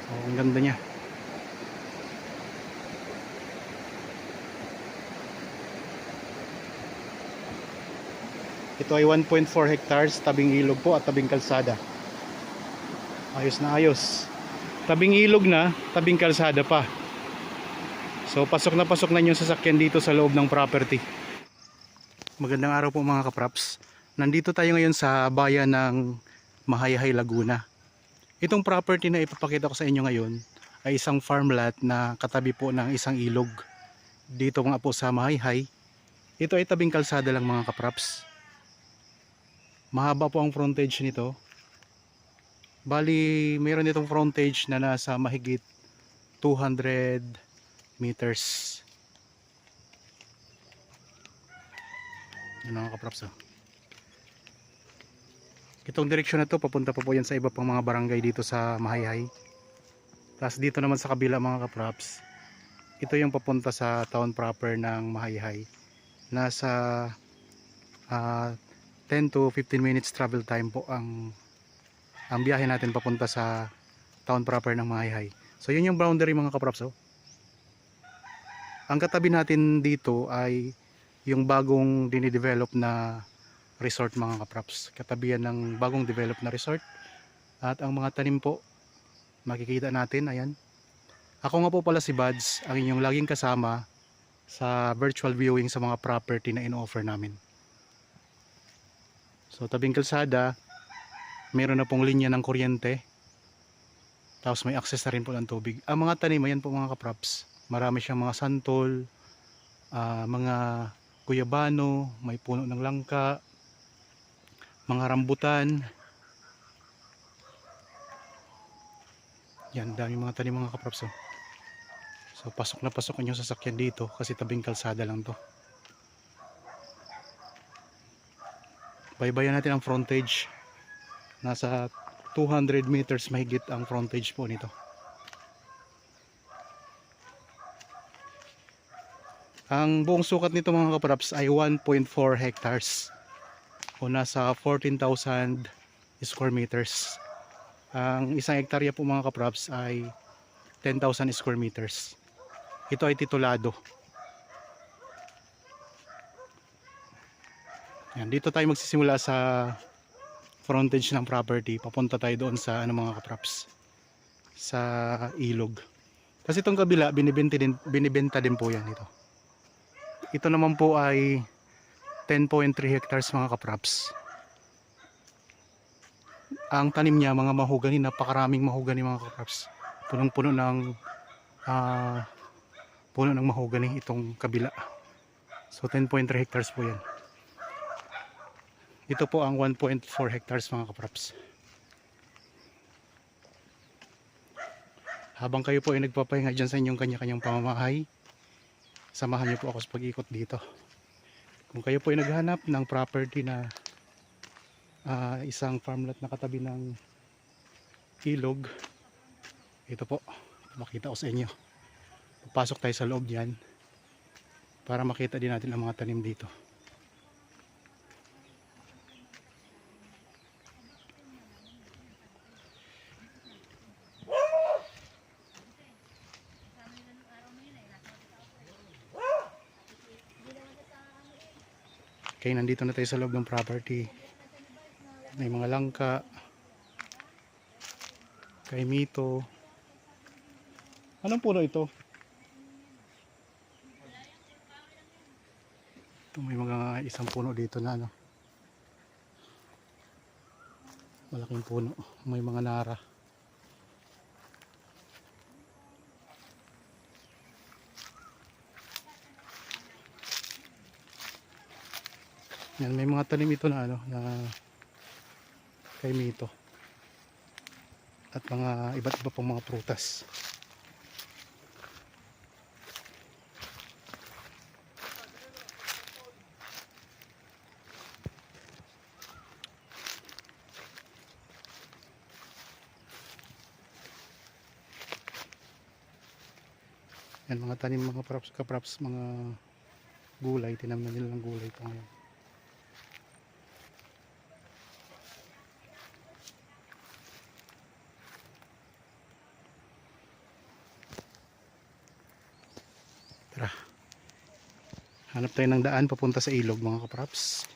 Oh, ang ganda niya. Ito ay 1.4 hectares, tabing ilog po at tabing kalsada. Ayos na ayos. Tabing ilog na, tabing kalsada pa. So pasok na yung sasakyan dito sa loob ng property. Magandang araw po mga kapraps. Nandito tayo ngayon sa bayan ng Mahayhay, Laguna. Itong property na ipapakita ko sa inyo ngayon ay isang farmland na katabi po ng isang ilog. Dito nga po sa Mahayhay. Ito ay tabing kalsada lang mga kapraps. Mahaba po ang frontage nito. Bali, mayroon itong frontage na nasa mahigit 200 meters. Yan mga kapraps. Itong direksyon na to papunta pa po yan sa iba pang mga barangay dito sa Mahayhay. Tapos dito naman sa kabila mga kapraps, ito yung papunta sa town proper ng Mahayhay. Nasa 10 to 15 minutes travel time po ang biyahe natin papunta sa town proper ng Mahayhay. So yun yung boundary mga kapraps. Ang katabi natin dito ay yung bagong dinidevelop na resort mga kapraps. Katabi yan ng bagong develop na resort. At ang mga tanim po makikita natin, ayan. Ako nga po pala si Buds, ang inyong laging kasama sa virtual viewing sa mga property na in-offer namin. So tabing kalsada, meron na pong linya ng kuryente. Tapos may access na rin po ng tubig. Ang mga tanim, ayan po mga kapraps. Marami siyang mga santol, mga guyabano, may puno ng langka, mga rambutan. Yan, dami mga tanim mga kapraps. So pasok na pasok ang yung sasakyan dito kasi tabing kalsada lang to. Baybayan natin ang frontage. Nasa 200 meters mahigit ang frontage po nito. Ang buong sukat nito mga kapraps ay 1.4 hectares o nasa 14,000 square meters. Ang isang hektarya po mga kapraps ay 10,000 square meters. Ito ay titulado. Yan, dito tayo magsisimula sa frontage ng property. Papunta tayo doon sa mga kapraps, sa ilog. Kasi itong kabila binibenta din po yan ito. Ito naman po ay 10.3 hectares mga kapraps. Ang tanim niya mga mahogani, napakaraming mahogani mga kapraps. Punong-puno ng puno ng mahogani itong kabila. So 10.3 hectares po yan. Ito po ang 1.4 hectares mga kapraps. Habang kayo po ay nagpapahinga dyan sa inyong kanya-kanyang pamamahay, samahan niyo po ako sa pag-ikot dito. Kung kayo po ay naghanap ng property na isang farmland na katabi ng ilog, ito po, makita ko sa inyo. Papasok tayo sa loob yan para makita din natin ang mga tanim dito. Okay, nandito na tayo sa loob ng property. May mga langka, kaimito. Anong puno ito? Ito may mga isang puno dito na malaking puno. May mga nara. Yan, may mga tanim ito na na kaimito. At mga iba't iba pang mga prutas. Yan, mga tanim mga kapraps, mga gulay, tinamnan nila ng gulay ito ngayon. Hanap tayo ng daan papunta sa ilog mga kapraps.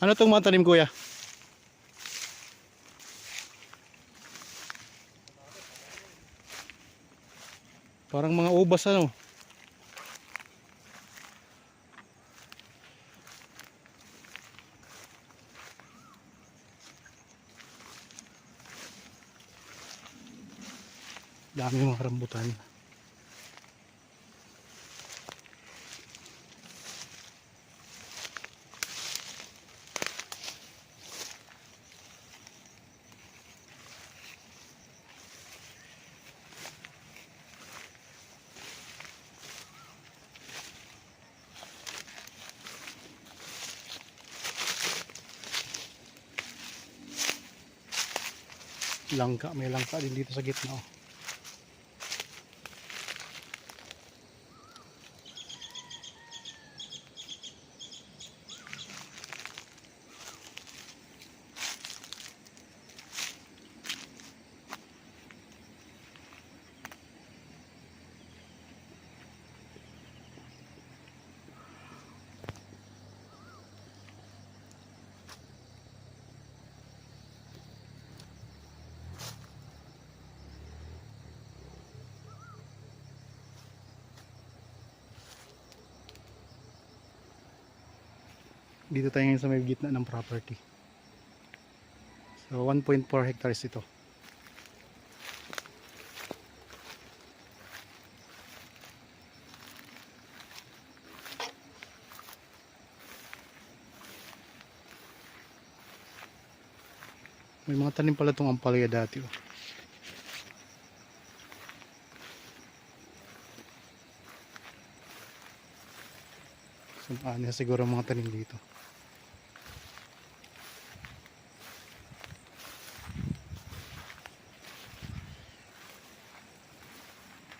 Ano tong mga tanim kuya? Parang mga ubas ano. Dami mga rambutan. Langka, may langka din dito sa gitna. Oh. Dito tayo ngayon sa may gitna ng property. So 1.4 hectares ito. May mga tanim pala itong ampalaya dati. Oh. So ano siguro mga tanim dito.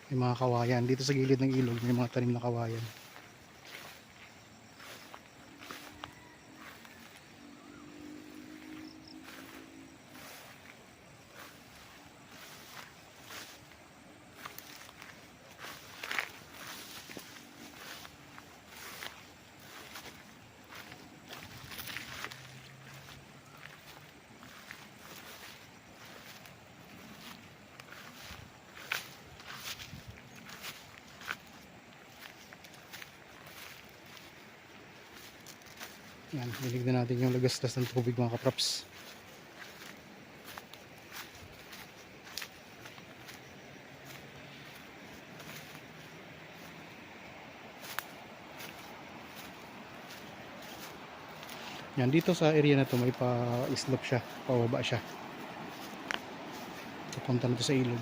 May mga kawayan. Dito sa gilid ng ilog may mga tanim na kawayan. Yan, nilignan natin yung lagastas ng tubig mga kapraps. Yan, dito sa area na to may pa-slope siya, pababa siya. Papunta na to sa ilog.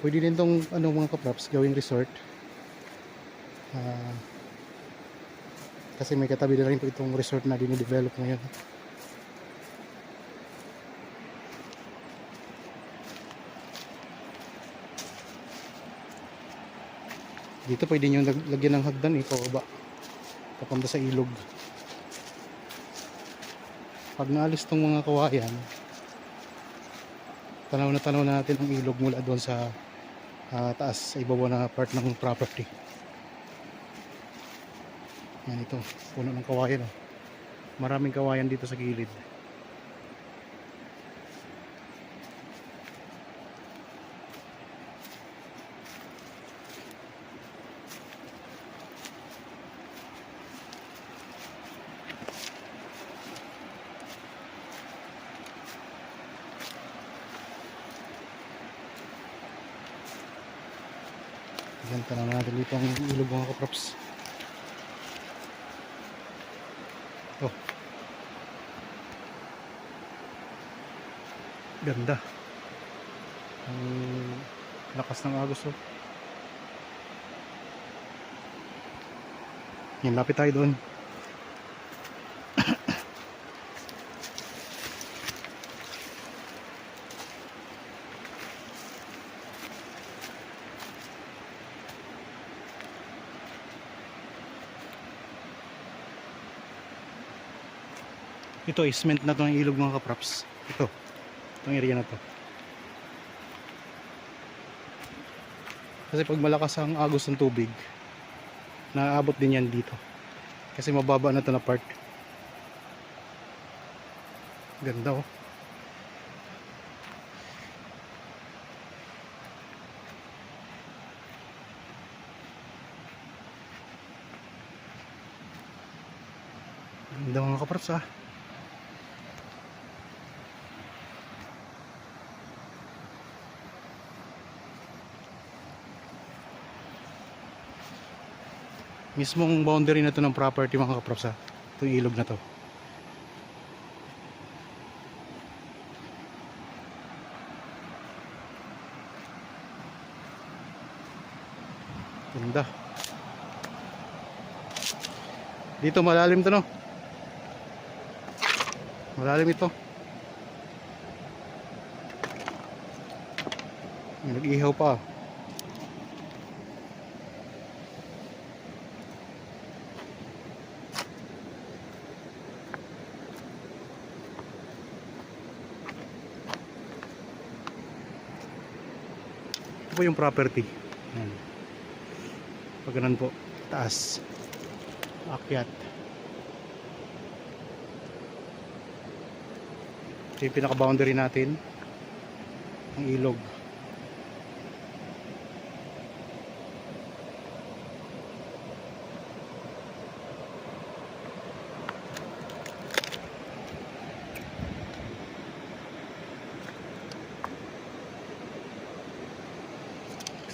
Pwede din tong ano mga kapraps gawing resort. Kasi may katabi na rin po itong resort na dinidevelop ngayon. Dito pwede nyo lagyan ng hagdan pababa papunta sa ilog. Pag naalis tong mga kawayan, tanaw na natin ang ilog mula doon sa taas sa ibabaw na part ng property. Yan ito, puno ng kawayan. Oh. Maraming kawayan dito sa gilid. Yan, tanaw na natin dito ang ilog mga kaprops. Oh. Ganda. Ang lakas ng agos. Oh. Yan, lapit tayo doon. Ito, cement na to ng ilog mga kaprops. Ito, itong area na to. Kasi pag malakas ang agos ng tubig, naaabot din yan dito. Kasi mababa na to na part. Ganda oh. Ganda mga kaprops ah. Mismong boundary na to ng property mga kaprops ha. Itong ilog na to. Ganda. Dito malalim to no. Malalim ito. Nag-ihaw pa. Ito po yung property. Ayan. Pag ganun po, taas. Akyat. Ito yung pinaka-boundary natin. Ang ilog.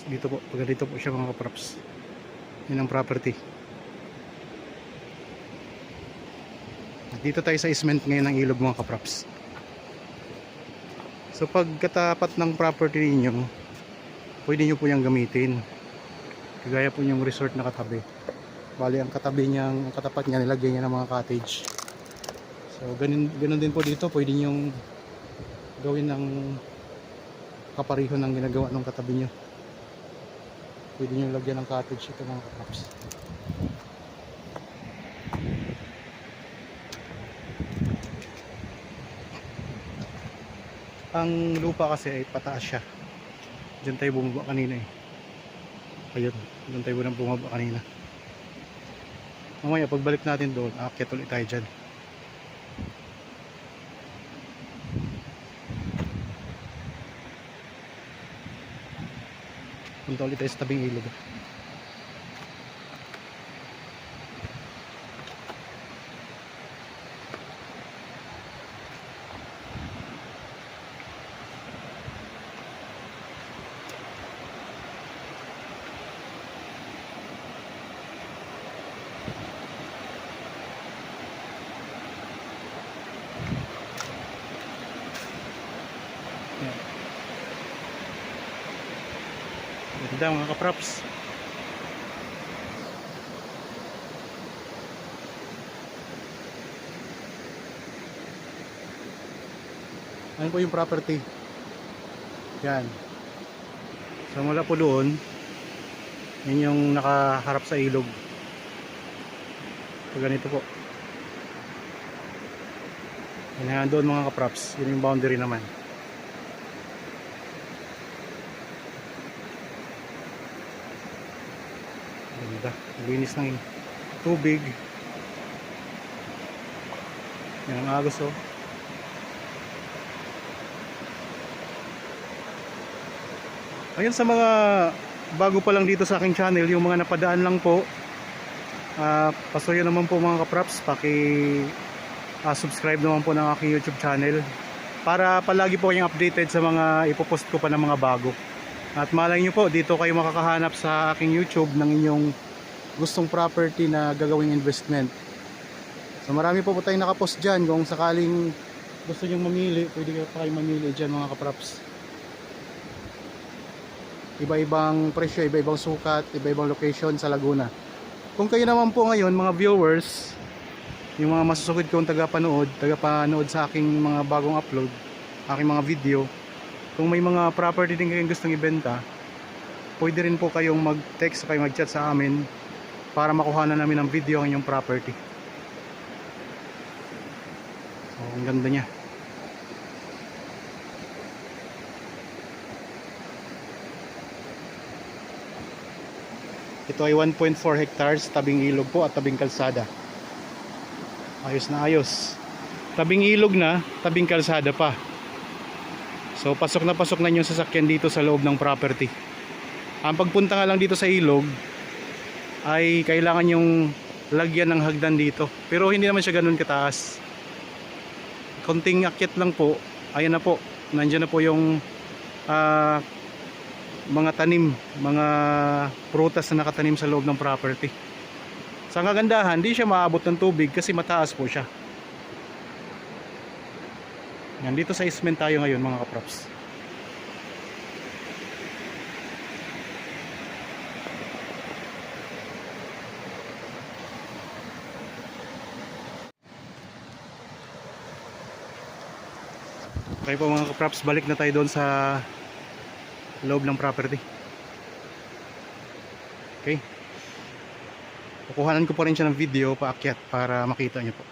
Dito po, pag dito po siya mga kaprops. Yun ang property. Dito tayo sa cement ngayon ng ilog mga kaprops. So pag katapat ng property ninyo, pwede nyo po yung gamitin. Kagaya po yung resort na katabi. Bali ang katabi niyang, ang katapat niya nilagay niya ng mga cottage. So ganun din po dito, pwede nyo gawin ng kapariho ng ginagawa ng katabi nyo. Pwede nyo lagyan ng cottage ito mga kaprops. Ang lupa kasi ay pataas siya. Diyan tayo bumaba kanina eh. Ayun, doon tayo bumaba kanina. Mamaya pagbalik natin doon, aakyat ulit tayo dyan. Punta ulit tayo sa tabing ilog. Ganda mga kaprops. Ano po yung property? Yan. So mula po doon, yun yung nakaharap sa ilog. So ganito po. Yan doon mga kaprops. Yun yung boundary naman. Ganda. Linis ng tubig. Yan ang agos oh. Ayun, sa mga bago pa lang dito sa aking channel, yung mga napadaan lang po, pasuyo naman po mga kaprops, subscribe naman po ng aking YouTube channel para palagi po kayong updated sa mga ipopost ko pa ng mga bago. At malay nyo po, dito kayo makakahanap sa aking YouTube ng inyong gustong property na gagawing investment. So marami po tayong nakapost dyan. Kung sakaling gusto nyo mamili, pwede pa kayo mamili dyan mga kaprops. Iba-ibang presyo, iba-ibang sukat, iba-ibang location sa Laguna. Kung kayo naman po ngayon mga viewers, yung mga masusugid kong tagapanood sa aking mga bagong upload, aking mga video, kung may mga property din kayong gustong ibenta, pwede rin po kayong mag-text, kayo mag-chat sa amin para makuha na namin ng video ang inyong property. Oh, ang ganda niya. Ito ay 1.4 hectares, tabing ilog po at tabing kalsada. Ayos na ayos. Tabing ilog na, tabing kalsada pa. So pasok na yung sasakyan dito sa loob ng property. Ang pagpunta nga lang dito sa ilog ay kailangan yung lagyan ng hagdan dito. Pero hindi naman siya ganoon kataas. Konting akyat lang po. Ayan na po. Nandiyan na po yung mga tanim, mga prutas na nakatanim sa loob ng property. Sa kagandahan, di siya maabot ng tubig kasi mataas po siya. Yan, dito sa ismen tayo ngayon mga kaprops. Okay po mga kaprops, balik na tayo doon sa loob ng property. Okay, kukuhanan ko pa rin siya ng video paakyat para makita nyo po.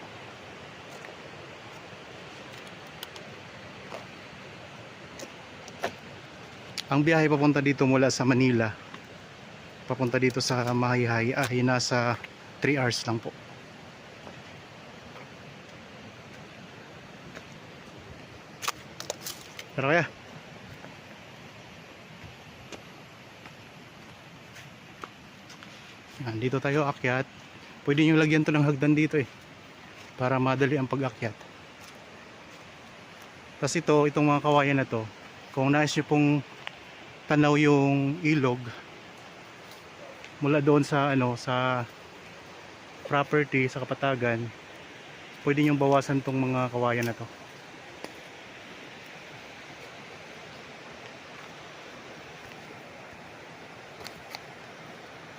Ang biyahe papunta dito mula sa Manila papunta dito sa Mahayhay ay nasa 3 hours lang po. Pero kaya dito tayo akyat. Pwede nyo lagyan to ng hagdan dito para madali ang pag-akyat. Tapos itong mga kawayan na to, kung nais nyo pong tanaw yung ilog mula doon sa sa property sa kapatagan, pwede nyo bawasan tong mga kawayan na to.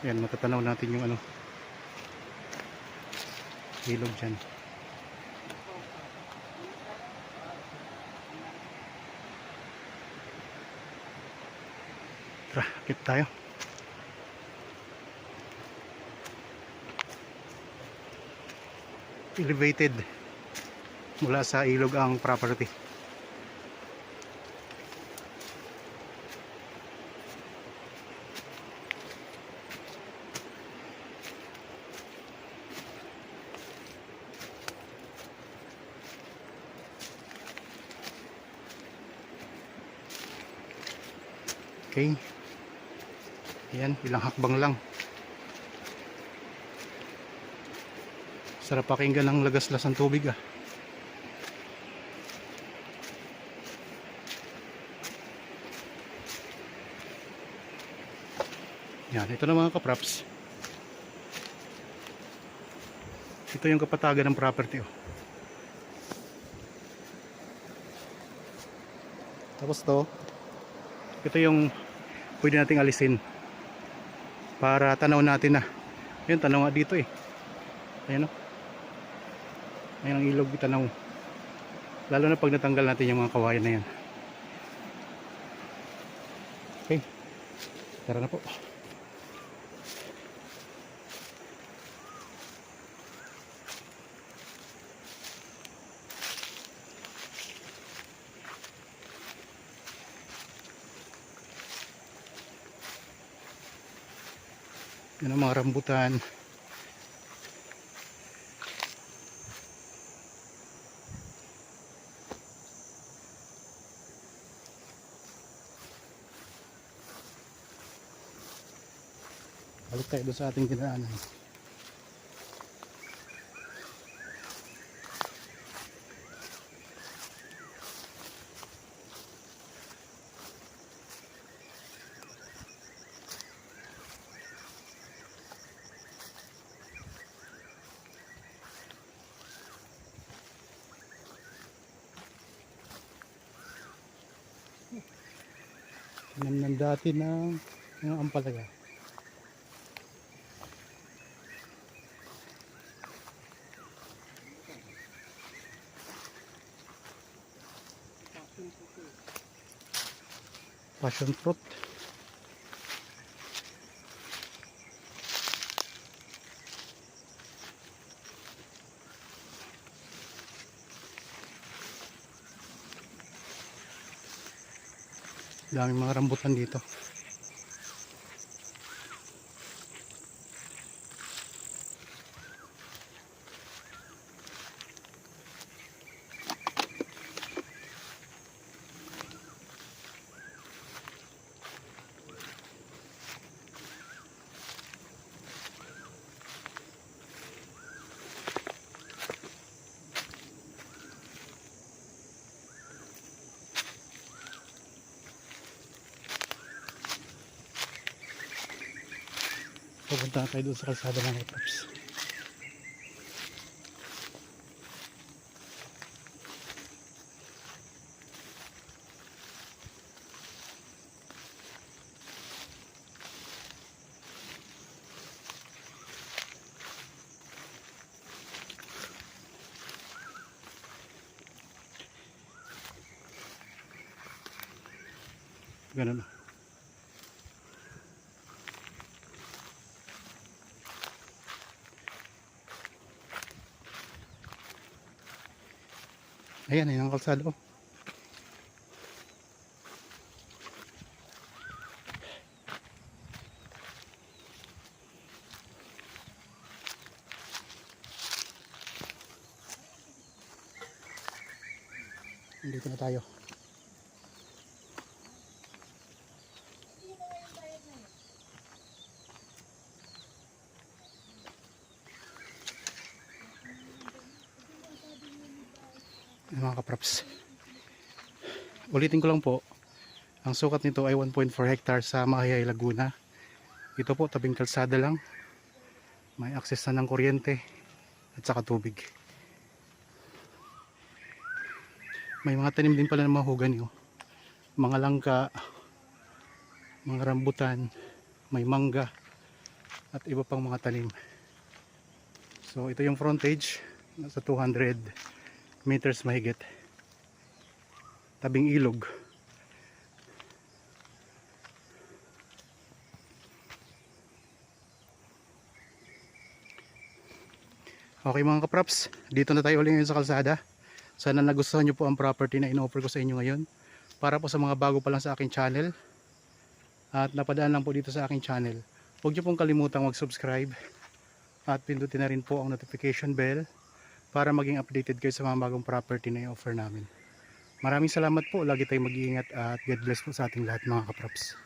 Yan, matatanaw natin yung ilog dyan. Tara, akit tayo. Elevated mula sa ilog ang property. Okay. Ayan, ilang hakbang lang. Sarap pakinggan ng lagaslas ng tubig Yan, ito na mga kaprops. Ito yung kapatagan ng property Tapos ito yung pwede nating alisin para tanaw natin Ayun, tanaw nga dito Ayan Ayan ang ilog, tanaw. Lalo na pag natanggal natin yung mga kawayan na yan. Okay, tara na po. Yan ang mga rambutan. Balik tayo doon sa ating dinaanan. Tinamnan dati ng ampalaya. Passion fruit. Daming mga rambutan dito. Pupunta na tayo doon sa kalsada mga kapaps. Ganun. Ayan, ayan ang kalsada ko. Dito na tayo. Mga kapraps, ulitin ko lang po, ang sukat nito ay 1.4 hectares sa Mahayay, Laguna. Ito po tabing kalsada lang, may access na ng kuryente at saka tubig. May mga tanim din pala ng mahogany, mga langka, mga rambutan, may mangga at iba pang mga tanim. So ito yung frontage, nasa 200 meters mahigit, tabing ilog. Okay mga kapraps, dito na tayo ulit ngayon sa kalsada. Sana nagustuhan nyo po ang property na in-offer ko sa inyo ngayon. Para po sa mga bago pa lang sa aking channel at napadaan lang po dito sa aking channel, huwag nyo pong kalimutang mag-subscribe at pindutin na rin po ang notification bell para maging updated kayo sa mga bagong property na i-offer namin. Maraming salamat po, lagi tayong mag-iingat at God bless po sa ating lahat mga kapraps.